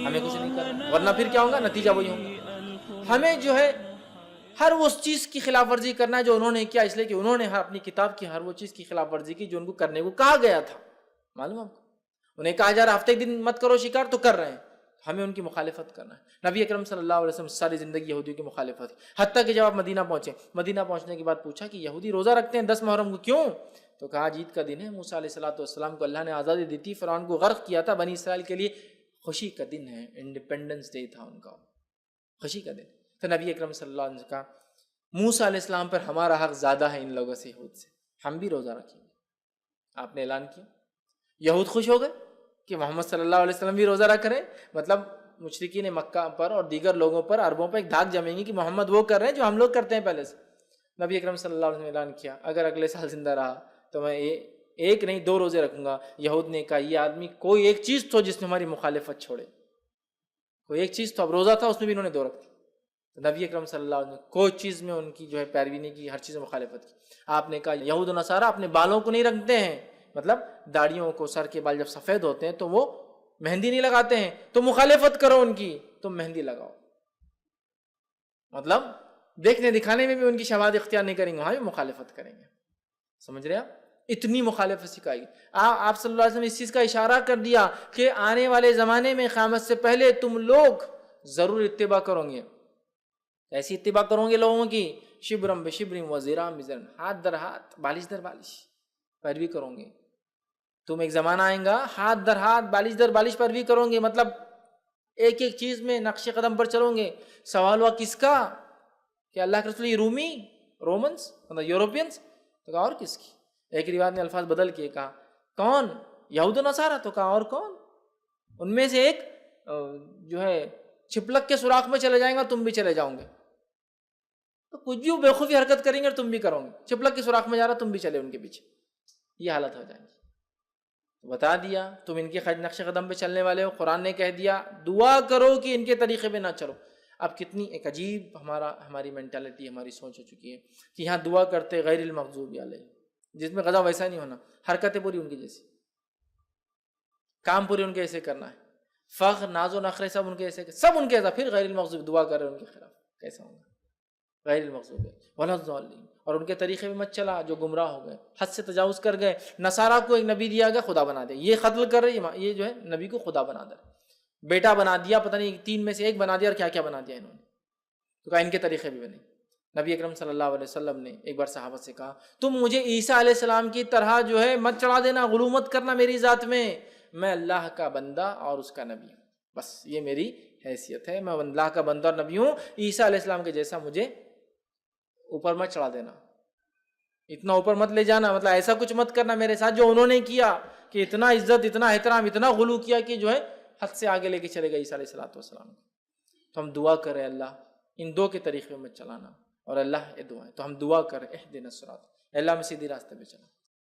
ہمیں کچھ نہیں کرنا، ورنہ پھر کیا ہوگا؟ نتیجہ وہی ہوگا۔ ہمیں جو ہے ہر اس چیز کی خلاف ورزی کرنا ہے جو انہوں نے کیا، اس لیے کہ انہوں نے اپنی کتاب کی ہر وہ چیز کی خلاف ورزی کی جو ان کو کرنے کو کہا گیا تھا۔ معلوم آپ کو، انہیں کہا جا رہا ہفتے ایک دن مت کرو شکار، تو کر رہے ہیں، ہمیں ان کی مخالفت کرنا ہے۔ نبی اکرم صلی اللہ علیہ وسلم ساری زندگی یہودیوں کی مخالفت، حتیٰ کہ جب آپ مدینہ پہنچے، مدینہ پہنچنے کے بعد پوچھا کہ یہودی روزہ رکھتے ہیں 10 محرم کو، کیوں؟ تو کہا عید کا دن ہے، موسیٰ علیہ السلام کو اللہ نے آزادی دی تھی، فرعون کو غرق کیا تھا، بنی اسرائیل کے لیے خوشی کا دن ہے، انڈیپینڈنس ڈے تھا ان کا، خوشی کا دن۔ تو نبی اکرم صلی اللہ علیہ وسلم کا موسیٰ علیہ السلام پر ہمارا حق زیادہ ہے ان لوگوں سے، یہود سے، ہم بھی روزہ رکھیں گے۔ آپ نے اعلان کیا، یہود خوش ہو گئے کہ محمد صلی اللہ علیہ وسلم بھی روزہ رکھ رہے ہیں، مطلب مشرکین مکہ پر اور دیگر لوگوں پر، عربوں پر ایک دھاک جمیں گی کہ محمد وہ کر رہے ہیں جو ہم لوگ کرتے ہیں پہلے سے۔ نبی اکرم صلی اللہ علیہ وسلم نے اعلان کیا اگر اگلے سال زندہ رہا تو میں ایک نہیں 2 روزے رکھوں گا۔ یہود نے کہا یہ آدمی کوئی ایک چیز تو جس میں ہماری مخالفت چھوڑے، کوئی ایک چیز تو، اب روزہ تھا اس میں بھی انہوں نے 2 رکھ دی۔ تو نبی اکرم صلی اللہ علیہ وسلم نے کوئی چیز میں ان کی جو ہے پیروی نہیں کی، ہر چیز میں مخالفت کی۔ آپ نے کہا یہود و نصارہ اپنے بالوں کو نہیں رکھتے ہیں، مطلب داڑھیوں کو، سر کے بال جب سفید ہوتے ہیں تو وہ مہندی نہیں لگاتے ہیں، تو مخالفت کرو ان کی، تم مہندی لگاؤ۔ مطلب دیکھنے دکھانے میں بھی ان کی شواہد اختیار نہیں کریں گے، وہاں بھی مخالفت کریں گے۔ سمجھ رہے آپ؟ اتنی مخالفت سکھائی۔ آپ صلی اللہ علیہ وسلم نے اس چیز کا اشارہ کر دیا کہ آنے والے زمانے میں قیامت سے پہلے تم لوگ ضرور اتباع کرو گے۔ ایسی اتباع کرو گے لوگوں کی، شبرم بشبرم و ذراعم بذراع، ہاتھ در ہاتھ، بالش در بالش پیروی کرو گے۔ تم ایک زمانہ آئے گا ہاتھ در ہاتھ، بالش در بالش پیروی کرو گے، مطلب ایک ایک چیز میں نقش قدم پر چلو گے۔ سوال ہوا کس کا؟ کہ اللہ کے رسول رومی، رومنس، مطلب یوروپینس؟ تو کہا اور کس کی؟ ایک روایت نے الفاظ بدل کے کہا کون؟ یہود و نصارہ؟ تو کہا اور کون؟ ان میں سے ایک جو ہے چھپلک کے سوراخ میں چلے جائیں گا، تم بھی چلے جاؤ گے، تو کچھ بھی بےخوفی حرکت کریں گے اور تم بھی کرو گے، چھپلک کے سوراخ میں جا رہا تم بھی چلے ان کے پیچھے، یہ حالت ہو جائے گی۔ بتا دیا تم ان کے نقش قدم پہ چلنے والے ہو۔ قرآن نے کہہ دیا دعا کرو کہ ان کے طریقے پہ نہ چلو۔ اب کتنی ایک عجیب ہماری مینٹالٹی، ہماری سوچ ہو چکی ہے کہ یہاں دعا کرتے غیر المغضوب علیہم، جس میں غضب ویسا نہیں ہونا، حرکتیں پوری ان کی جیسی، کام پورے ان کے ایسے کرنا ہے، فخر ناز و نخرے سب ان کے ایسے، سب ان کے ایسا، پھر غیر المغضوب دعا کر رہے ان کے خلاف، کیسا ہوگا؟ غیر المغضوب ولا الضالین۔ اور ان کے طریقے میں مت چلا جو گمراہ ہو گئے، حد سے تجاوز کر گئے۔ نصارہ کو ایک نبی دیا گیا خدا بنا دے، یہ قتل کر رہے، یہ جو ہے نبی کو خدا بنا دے، بیٹا بنا دیا، پتہ نہیں 3 میں سے 1 بنا دیا، اور کیا کیا بنا دیا انہوں نے۔ تو کہا ان کے طریقے بھی بنے۔ نبی اکرم صلی اللہ علیہ وسلم نے ایک بار صحابہ سے کہا تم مجھے عیسیٰ علیہ السلام کی طرح جو ہے مت چڑھا دینا، غلو مت کرنا میری ذات میں، میں اللہ کا بندہ اور اس کا نبی ہوں، بس یہ میری حیثیت ہے، میں اللہ کا بندہ اور نبی ہوں، عیسیٰ علیہ السلام کے جیسا مجھے اوپر مت چڑھا دینا، اتنا اوپر مت لے جانا، مطلب ایسا کچھ مت کرنا میرے ساتھ جو انہوں نے کیا، کہ اتنا عزت، اتنا احترام، اتنا غلو کیا کہ جو ہے حد سے آگے لے کے چلے گئے عیسیٰ علیہ السلام۔ تو ہم دعا کریں اللہ ان 2 کے طریقے میں چلانا، اور اللہ یہ دعا ہے تو ہم دعا کریں اہدنا الصراط، اللہ میں سیدھی راستے پہ چلا۔